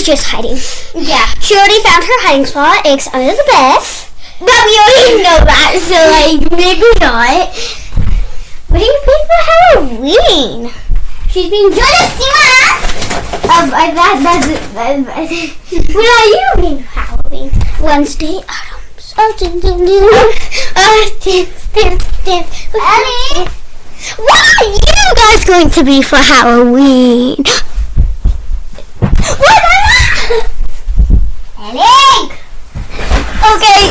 just hiding. Yeah. She already found her hiding spot. It's under the bed. But we already know that, so like maybe not. What do you think for Halloween? She's being You wanna see what? What are you being Halloween? Wednesday, Adams. Ellie? What are you guys going to be for Halloween? What? Ellie! Okay.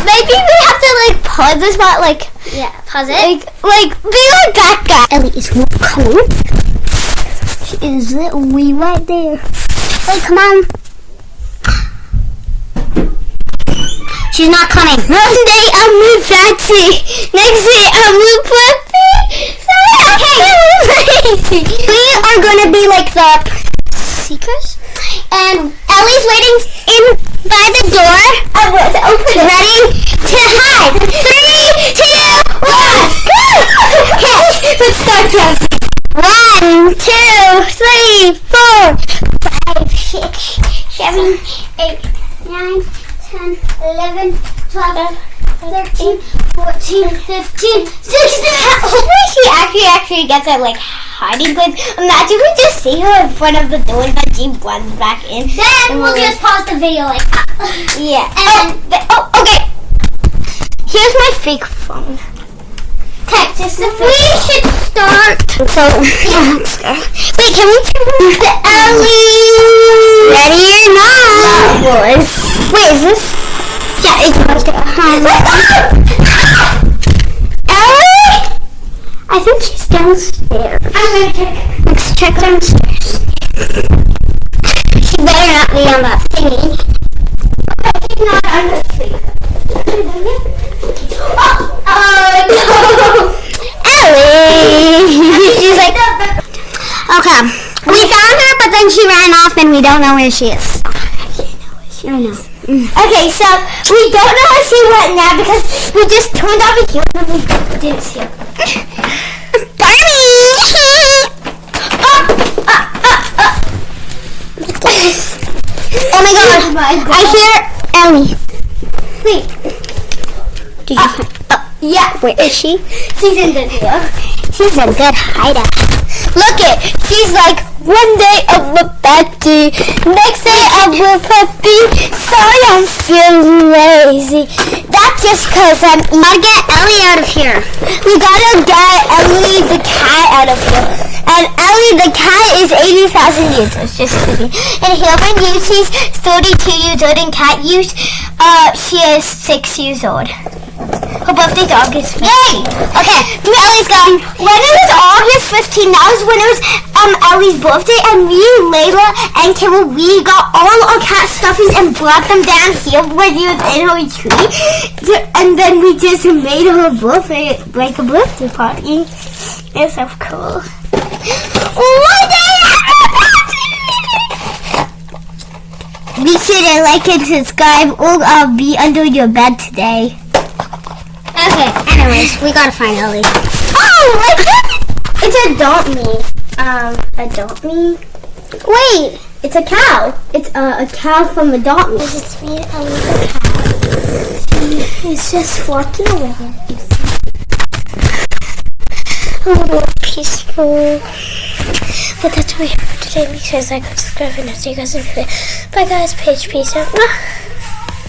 Maybe we have to like pause this part, like Yeah, pause it. like be right back, guys. Ellie is coming. She is literally right there. Wait, come on. She's not coming. One day I'll move Betsy. Next day I'll move Flippy. We are gonna be like the seekers. And Ellie's waiting in by the door. I want to open it. Ready to hide. 3, 2, 1. Okay, let's start counting. 1, 2, 3, 4, 5, 6, 7, 8, 9, 10, 11, 12, 13, 14, 15, 16. Hopefully she actually gets it like hiding place. Imagine we just see her in front of the door and then she runs back in. Then we'll just pause the video like Yeah. okay. Here's my fake phone. Okay, just the We should start. So, let's go. Wait, can we turn the Ellie? Ready or not? boys. Wait, is this? Yeah, it's Ellie? I think she's downstairs. I'm gonna check. Let's check downstairs. She better not be on that thingy. She's not under the tree. No! Ellie! She's like, okay. We found her, but then she ran off and we don't know where she is. I know. Okay, so we don't know where she went now because we just turned over here and we didn't see her. Oh my god. I hear Ellie. Wait. Did you find? Yeah. Where is she? She's in the video. She's a good hider. Look it. She's like, one day I'm a Betty. Next day I'm a puppy. Sorry, I'm feeling lazy. That's just because I'm gotta get Ellie out of here. We gotta get Ellie the cat out of here. And Ellie the cat is 80,000 years old. Just kidding. In human use, she's 32 years old. In cat use, she is 6 years old. Her birthday's August 15th. Yay! Okay, Ellie's gone. When it was August 15th, that was when it was Ellie's birthday, and me, Layla, and Kibble, we got all our cat stuffies and brought them down here where you was in her tree, and then we just made her birthday like a birthday party. It's so cool. One day Be sure to like and subscribe, or I'll be under your bed today. Okay, anyways, we gotta find Ellie. Oh, my goodness! It's Adopt Me. Adopt Me? Wait, It's a cow. It's a cow from Adopt Me. it's me, Ellie the cat. He's just walking away. Oh, peaceful. But that's what we have for today because I got subscribe and I'll see you guys in a bit. Bye guys, peace out.